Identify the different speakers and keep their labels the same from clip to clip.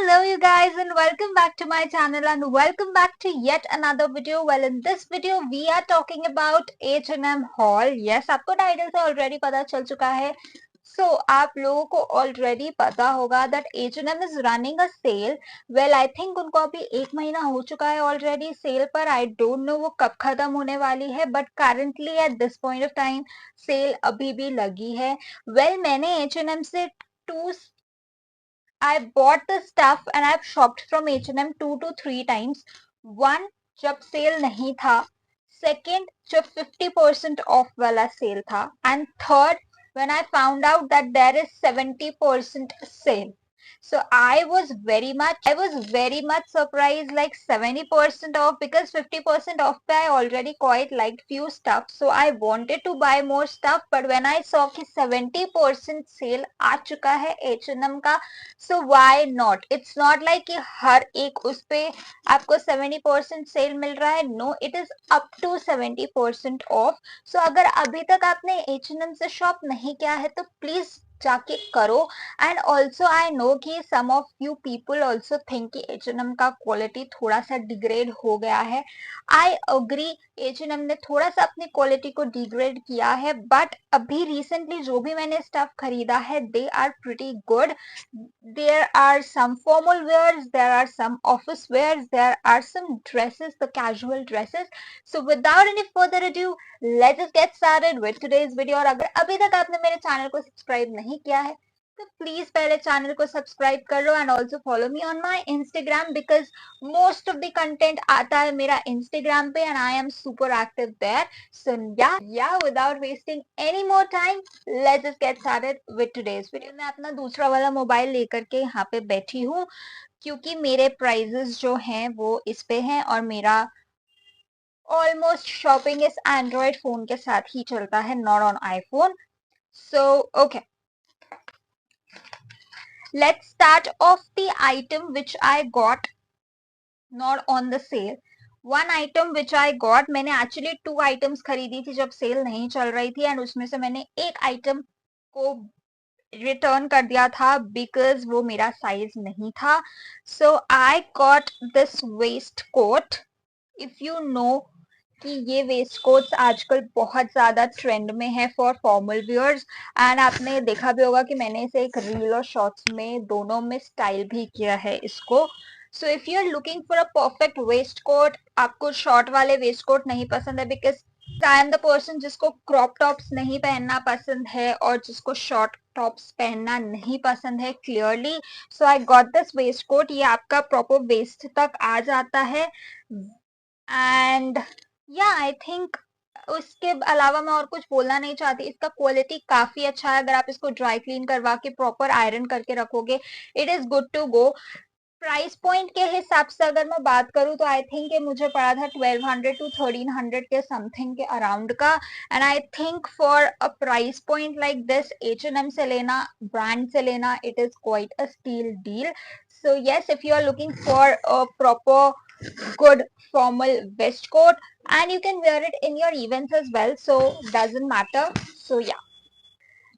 Speaker 1: Hello you guys and welcome back to my channel and welcome back to yet another video. Well, in this video we are talking about H&M haul. Yes, आपको title से already पता चल चुका है. So आप लोगों को already पता होगा that H&M is running a sale. Well, I think उनको अभी 1 महीना हो चुका है ऑलरेडी सेल पर. I don't know वो कब खत्म होने वाली है, but currently at this point of time sale अभी भी लगी है. Well, मैंने H&M से two I bought the stuff and I've shopped from H&M 2 to 3 times. One, जब सेल नहीं था. Second, जब 50% off वाला सेल था. And third, when I found out that there is 70% sale. So I was very much surprised, like 70% off, because 50% off I already quite liked few stuff. So I wanted to buy more stuff, but when I saw कि 70% sale आ चुका है H&M का, so why not? It's not like कि हर एक उस पे आपको 70% cell मिल रहा है. No, it is up to 70% off. So अगर अभी तक आपने H&M से शॉप नहीं किया है तो प्लीज जाके करो. एंड ऑल्सो आई नो कि some of you people also think कि H&M का क्वालिटी थोड़ा सा डिग्रेड हो गया है. आई अग्री, H&M ने थोड़ा सा अपनी क्वालिटी को डिग्रेड किया है, बट अभी रिसेंटली जो भी मैंने स्टफ खरीदा है they are pretty good. There are some formal wears, there are some office wears, there are some dresses, the casual dresses. So without any further ado, let's just get started with today's video. और अगर अभी तक आपने मेरे channel को subscribe नहीं किया है तो प्लीज पहले चैनल को सब्सक्राइब कर लो. And also follow me on my Instagram because most of the content आता है मेरा इंस्टाग्राम पे and I am super active there. So yeah without wasting any more time, let's just get started with today's video. मैं अपना दूसरा वाला mobile लेकर के यहाँ पे बैठी हूँ क्योंकि मेरे प्राइजेस जो हैं वो इस पे हैं और मेरा ऑलमोस्ट शॉपिंग इस एंड्रॉयड फोन के साथ ही चलता है, not on iPhone. So okay, let's start off the item which I got not on the sale. One item which I got, मैंने actually 2 items खरीदी थी जब सेल नहीं चल रही थी एंड उसमें से मैंने एक आइटम को रिटर्न कर दिया था बिकॉज वो मेरा साइज नहीं था. So I got this waste coat. If you know कि ये वेस्ट कोट्स आजकल बहुत ज्यादा ट्रेंड में है फॉर फॉर्मल वियर्स एंड आपने देखा भी होगा कि मैंने इसे एक रील और शॉर्ट्स में दोनों में स्टाइल भी किया है इसको. So if you are looking for a perfect waist coat, आपको शॉर्ट वाले वेस्ट कोट नहीं पसंद है because I am the person जिसको क्रॉप टॉप्स नहीं पहनना पसंद है और जिसको शॉर्ट टॉप्स पहनना नहीं पसंद है clearly. So I got this waste coat. ये आपका प्रॉपर वेस्ट तक आ जाता है एंड या आई थिंक उसके अलावा मैं और कुछ बोलना नहीं चाहती. इसका क्वालिटी काफी अच्छा है. अगर आप इसको ड्राई क्लीन करवा के प्रॉपर आयरन करके रखोगे it is good to go. Price point के हिसाब से अगर मैं बात करूं तो आई थिंक ये मुझे पड़ा था 1200 to 1300 के समथिंग के अराउंड का. And I think for a price point like this H&M से लेना, ब्रांड से लेना, it is quite a steal deal. So yes, if you are looking for a proper good formal vest coat and you can wear it in your events as well, so doesn't matter. So yeah,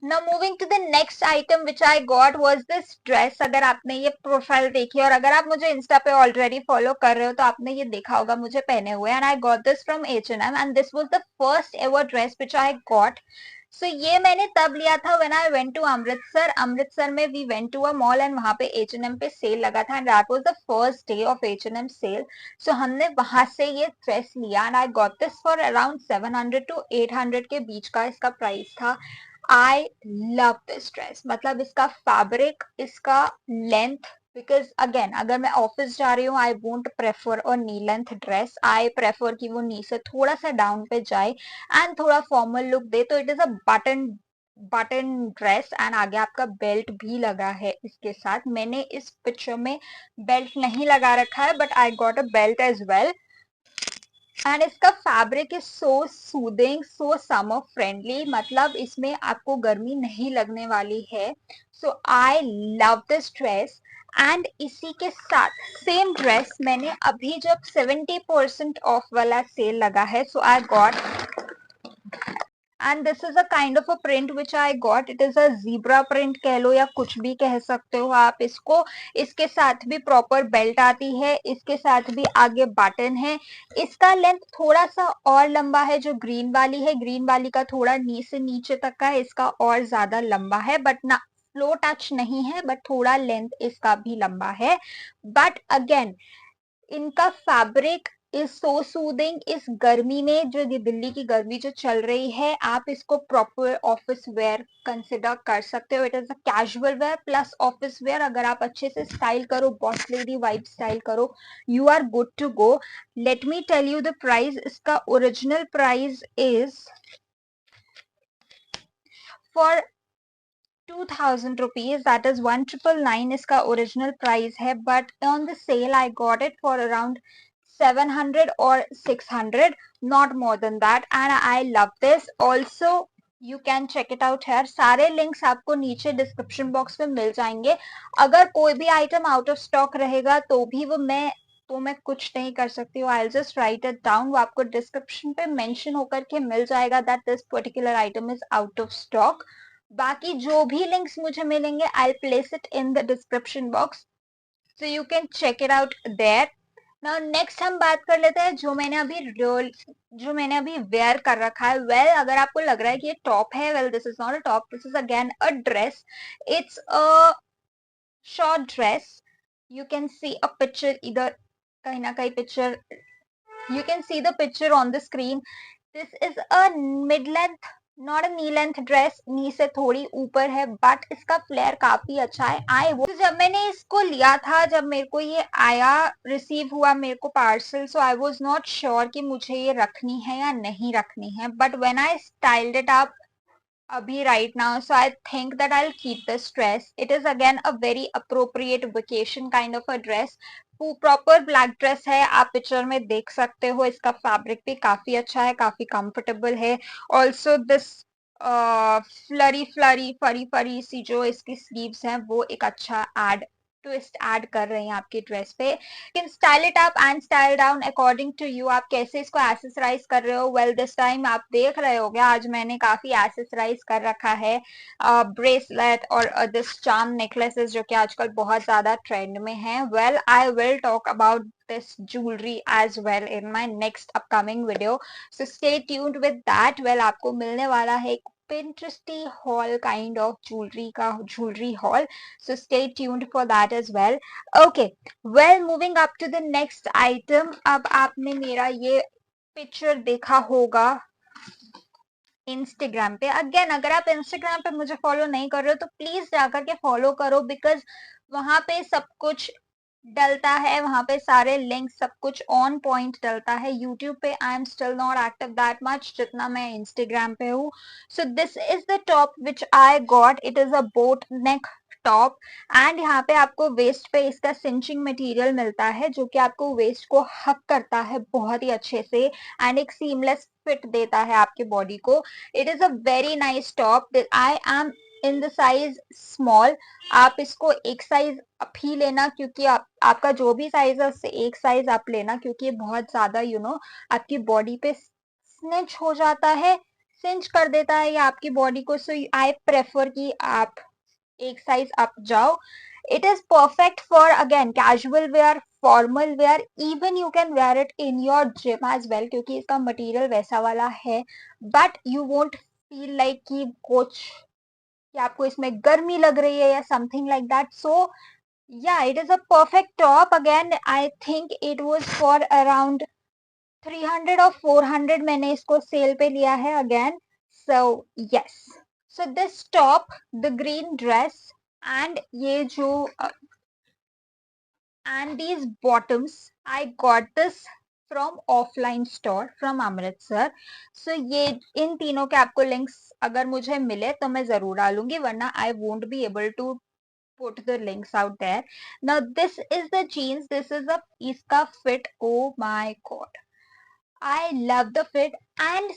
Speaker 1: now moving to the next item which I got was this dress. अगर आपने ये profile देखी और अगर आप मुझे Insta पे already follow कर रहे हो तो आपने ये देखा होगा मुझे पहने हुए. And I got this from H&M and this was the first ever dress which I got. So ये मैंने तब लिया था when I went to Amritsar. Amritsar में we went to a mall and वहां पे H&M पे सेल लगा था and that was the first day of H&M sale. So हमने वहां से ये ड्रेस लिया and I got this for around 700 to 800 के बीच का इसका प्राइस था. I love this dress. मतलब इसका फैब्रिक, इसका लेंथ, बिकॉज अगेन अगर मैं ऑफिस जा रही हूँ I won't prefer a knee length dress. I prefer कि वो नी से थोड़ा सा डाउन पे जाए एंड थोड़ा फॉर्मल लुक दे. तो it is a button dress and आगे आपका बेल्ट भी लगा है इसके साथ. मैंने इस पिक्चर में बेल्ट नहीं लगा रखा है but I got a belt as well. And इसका fabric is so soothing, so summer friendly. मतलब इसमें आपको गर्मी नहीं लगने वाली है. So I love this dress. And इसी के साथ सेम ड्रेस मैंने अभी जब 70% ऑफ वाला सेल लगा है so I got and this is a kind of a print which I got. It is a zebra print कह लो या कुछ भी कह सकते हो आप इसको. इसके साथ भी प्रॉपर बेल्ट आती है, इसके साथ भी आगे बटन है. इसका लेंथ थोड़ा सा और लंबा है जो ग्रीन वाली है. ग्रीन वाली का थोड़ा नी से नीचे तक का है, इसका और ज्यादा लंबा है. बट ना फ्लो टच नहीं है, बट थोड़ा लेंथ इसका भी लंबा है. बट अगेन इनका फैब्रिक इज सो सूदिंग. इस गर्मी में, जो ये दिल्ली की गर्मी जो चल रही है, आप इसको प्रॉपर ऑफिस वेयर कंसिडर कर सकते हो. It is a casual wear plus office wear. अगर आप अच्छे से स्टाइल करो, बॉस लेडी वाइब स्टाइल करो, you are good to go. Let me tell you the price. इसका original price is for 2000 rupees. That is 1999 इसका original price है. But on the sale I got it for around 700 or 600, not more than that, and I love this. Also you can check it out here. सारे links आपको नीचे description box में मिल जाएंगे. अगर कोई भी आइटम आउट ऑफ स्टॉक रहेगा तो भी मैं कुछ नहीं कर सकती हूँ. I just write it down. वो आपको डिस्क्रिप्शन पे मेंशन होकर के मिल जाएगा that this particular item is out of stock. बाकी जो भी लिंक्स मुझे मिलेंगे I place it in the description box, so you can check it out there. Now next हम बात कर लेते हैं जो मैंने अभी वेयर कर रखा है. वेल अगर आपको लग रहा है कि ये टॉप है, well this is not a top, this is again a dress. It's a short dress. You can see a picture, इधर कहीं ना कहीं picture, you can see the picture on the screen. This is a mid length, not a knee length dress. नी से थोड़ी ऊपर है, but इसका flare काफी अच्छा है. वो तो जब मैंने इसको लिया था, जब मेरे को ये आया, रिसीव हुआ मेरे को parcel, so I was not sure कि मुझे ये रखनी है या नहीं रखनी है. But when I styled it up अभी right now, so I think that I'll keep this dress. It is again a very appropriate vacation kind of a dress. Proper black dress है, आप पिक्चर में देख सकते हो. इसका fabric भी काफी अच्छा है, काफी कंफर्टेबल है. ऑल्सो दिस फ्लरी फ्लरी फरी फरी सी जो इसकी स्लीव्स हैं वो एक अच्छा ट्विस्ट ऐड कर रहे हैं आपकी ड्रेस पे. Can style it up and style down according to you. आप कैसे इसको एसेसराइज कर रहे हो. वेल दिस टाइम आप देख रहे हो गया, आज मैंने काफी एसेसराइज कर रखा है. ब्रेसलेट और दिस चार्म नेकलेसेस जो कि आजकल बहुत ज्यादा ट्रेंड में है. Well I will talk about this jewelry as well in my next upcoming video, so stay tuned with that. Well आपको मिलने वाला है एक Pinteresty haul kind of jewelry haul, so stay tuned for that as well. Okay, well moving up to the next item. अब आपने मेरा ये picture देखा होगा इंस्टाग्राम पे. अगेन अगर आप इंस्टाग्राम पे मुझे फॉलो नहीं कर रहे हो तो प्लीज जाकर के फॉलो करो, बिकॉज वहां पे सब कुछ डलता है, वहां पे सारे लिंक सब कुछ ऑन पॉइंट डलता है. यूट्यूब पे I am still not active that much जितना मैं इंस्टाग्राम पे हूँ. So this is the top which I got. It is a boat neck top, and यहाँ पे आपको वेस्ट पे इसका सिंचिंग मटेरियल मिलता है जो कि आपको वेस्ट को हक करता है बहुत ही अच्छे से, एंड एक सीमलेस फिट देता है आपके बॉडी को. It is a very nice top. I am in the size small. आप इसको एक साइज अप ही लेना, क्योंकि आपका जो भी साइज है उससे एक साइज आप लेना, क्योंकि ये बहुत ज्यादा आपकी बॉडी पे स्निच हो जाता है, सिंच कर देता है ये आपकी बॉडी को. सो आई प्रेफर कि आप एक साइज अप जाओ. It is perfect for again casual wear, formal wear, even you can wear it in your gym as well, क्योंकि इसका मटेरियल वैसा वाला है. But you won't feel like कि आपको इसमें गर्मी लग रही है या something like that. So yeah it is a perfect top. Again I think it was for around 300 और 400 मैंने इसको सेल पे लिया है again. So yes, so this top, the green dress, and ये जो and these bottoms, I got this from offline store from Amritsar. so ये इन तीनों के आपको लिंक्स अगर मुझे मिले तो मैं जरूर डालूंगी, वरना I won't be able to put the links out there. Now this is the jeans. This is a इसका fit. Oh my god, I love the fit. And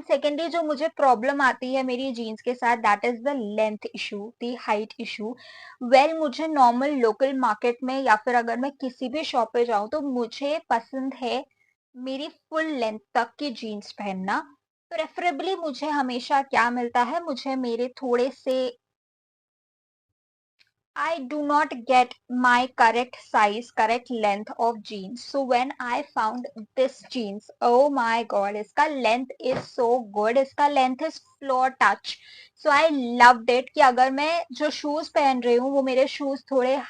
Speaker 1: secondly जो मुझे प्रॉब्लम आती है मेरी जीन्स के साथ, that is the length issue, the height issue. Well मुझे normal local market में या फिर अगर मैं किसी भी शॉप पे जाऊं तो मुझे पसंद है मेरी फुल लेंथ तक की जीन्स पहनना। प्रेफरेबली मुझे हमेशा क्या मिलता है, मुझे मेरे थोड़े से I do not get my correct size, correct length of jeans. So when I found this jeans, oh my god, इसका length is so good. इसका length is floor touch. So I loved it कि अगर मैं जो shoes पहन रही हूँ वो मेरे shoes थोड़े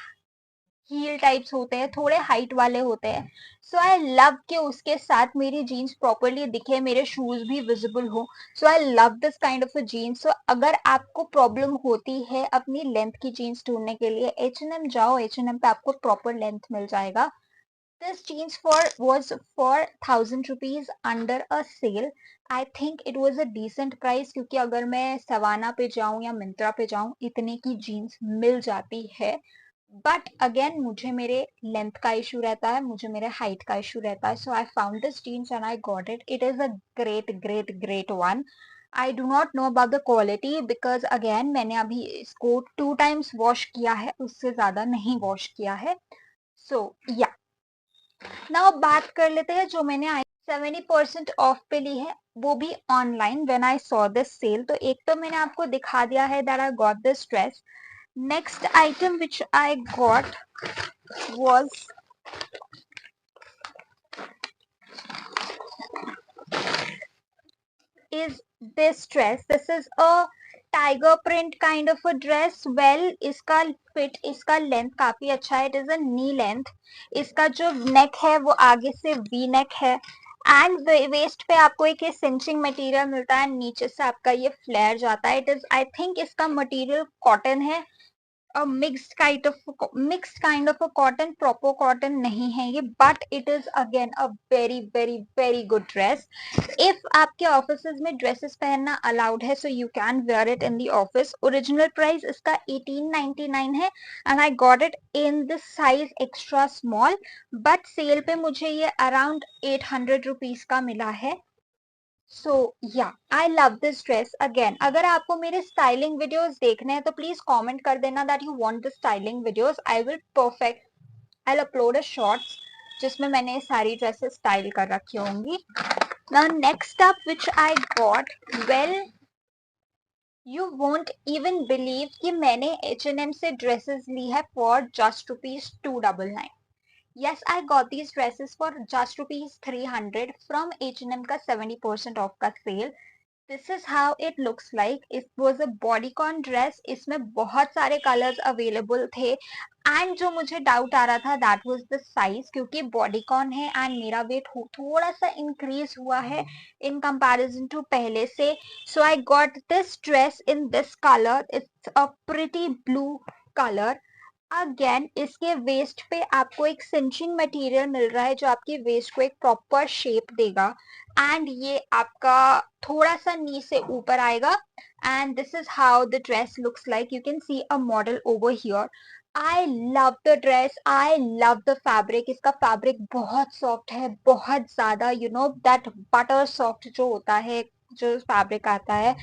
Speaker 1: हील टाइप्स होते हैं, थोड़े हाइट वाले होते हैं। सो आई लव कि उसके साथ मेरी जीन्स प्रॉपरली दिखे, मेरे शूज भी विजिबल हो। So I love this kind of a jeans. So अगर आपको प्रॉब्लम होती है अपनी लेंथ की जीन्स ढूंढने के लिए, H&M जाओ, H&M पे आपको प्रॉपर लेंथ मिल जाएगा। This jeans for 1000 rupees under a sale. I think it was a decent price, क्योंकि अगर मैं सवाना पे जाऊं या मिंत्रा पे जाऊं इतने की जीन्स मिल जाती है। बट अगेन मुझे मेरे लेंथ का इशू रहता है, मुझे मेरे हाइट का इशू रहता है। So I found this jeans and I got it. It is a great great great one. I do not know about the quality because again मैंने अभी इसको 2 टाइम्स वॉश किया है, उससे ज्यादा नहीं वॉश किया है। सो या नाउ बात कर लेते हैं जो मैंने 70% ऑफ पे ली है, वो भी online when I saw this sale. तो एक तो मैंने आपको दिखा दिया है that I got this dress. Next item which I got was is this dress. This is a tiger print kind of a dress. Well, इसका फिट, इसका लेंथ काफी अच्छा है। It is a knee length. इसका जो नेक है वो आगे से वी नेक है एंड वेस्ट पे आपको एक सिंचिंग मटेरियल मिलता है, नीचे से आपका ये फ्लेयर जाता है। इट इज, आई थिंक इसका मटेरियल कॉटन है, mixed kind of a cotton, proper cotton नहीं है ये, but it is again a very very very good dress. If आपके ऑफिसेज में ड्रेसेस पहनना अलाउड है, so you can wear it in the office. Original price इसका 1899 है and I got it in the size extra small, but sale पे मुझे ये around 800 rupees का मिला है। सो या आई लव दिस ड्रेस। अगेन अगर आपको मेरे स्टाइलिंग वीडियोस देखने हैं तो प्लीज कमेंट कर देना that you want the styling videos. I will perfect, I upload a shorts जिसमें मैंने सारी ड्रेसेस स्टाइल कर रखी होंगी। Now next up which I got, well you won't even believe कि मैंने H&M से ड्रेसेस ली है for just ₹299। Yes, I got these dresses for just ₹300 from H&M का 70% ऑफ का sale. This is how it looks like. It was a bodycon dress. इसमें बहुत सारे colours available थे एंड जो मुझे डाउट आ रहा था दैट वाज द साइज, क्योंकि बॉडीकॉन है एंड मेरा वेट थोड़ा सा इंक्रीज हुआ है इन कंपैरिजन टू पहले से। So I got this dress in this colour. It's a pretty blue colour. Again इसके वेस्ट पे आपको एक सिंचिंग मटेरियल मिल रहा है जो आपकी वेस्ट को एक प्रॉपर शेप देगा एंड ये आपका थोड़ा सा नी से ऊपर आएगा and this is how the dress looks like. You can see a model over here. I love the dress, I love the fabric. इसका फैब्रिक बहुत सॉफ्ट है, बहुत ज्यादा, you know that butter soft जो होता है, जो फैब्रिक आता है।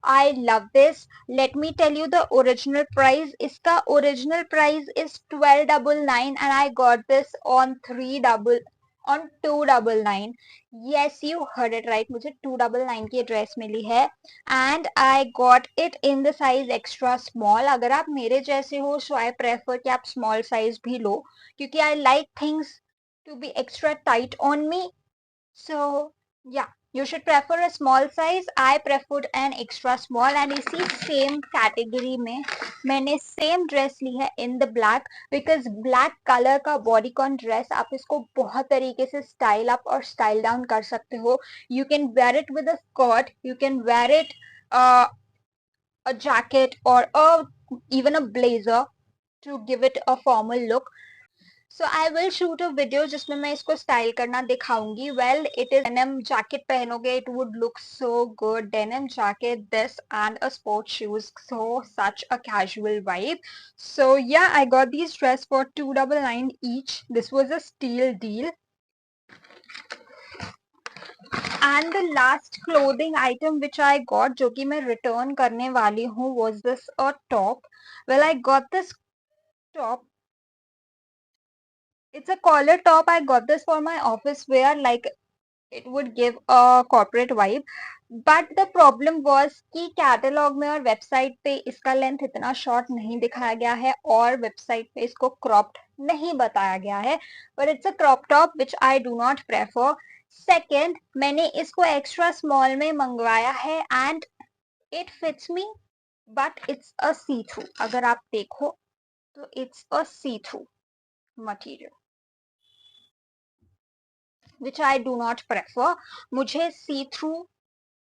Speaker 1: I love this. Let me tell you the original price. इसका original price is 1299 and I got this on 299. Yes, you heard it right. मुझे 299 की ड्रेस मिली है and I got it in the size extra small. अगर आप मेरे जैसे हो so I prefer कि आप small size भी लो, क्योंकि I like things to be extra tight on me. So yeah, you should prefer a small size. I preferred an extra small and इसी सेम कैटेगरी में मैंने सेम ड्रेस ली है in the black, because black colour का bodycon dress आप इसको बहुत तरीके से स्टाइल अप और स्टाइल डाउन कर सकते हो। You can wear it with a skirt, you can wear it a jacket or even a blazer to give it a formal look. So I will shoot a video जिसमें मैं इसको style करना दिखाऊंगी। Well, it is denim jacket पहनोगे it would look so good. Denim jacket, this and a sports shoes, so such a casual vibe. So yeah, I got these dress for 299 each. This was a steal deal. And the last clothing item which I got, जो कि मैं return करने वाली हूँ, was this a top. Well, I got this top. It's a collar top. I got this for my office wear. Like it would give a corporate vibe. But the problem was कि catalogue में और website पे इसका length इतना short नहीं दिखाया गया है और वेबसाइट पे इसको क्रॉप्ड नहीं बताया गया है, but it's a crop top which I do not prefer. Second, मैंने इसको एक्स्ट्रा स्मॉल में मंगवाया है and it fits me, but it's a see through. अगर आप देखो तो it's a see through material which I do not prefer. मुझे सी थ्रू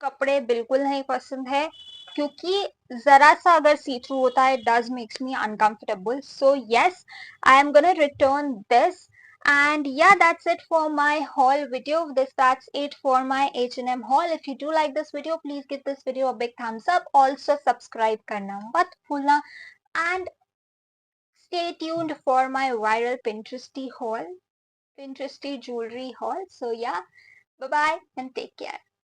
Speaker 1: कपड़े बिल्कुल नहीं पसंद है क्योंकि जरा सा अगर सी थ्रू होता है, does makes me uncomfortable. So yes, I am gonna return this. And yeah, that's it for my haul video. That's it for my H&M haul. If you do like this video, please give this video a big thumbs up. Also subscribe karna mat bhulna, and stay tuned for my viral Pinteresty haul, Pinteresty jewelry haul. So yeah, bye bye and take care.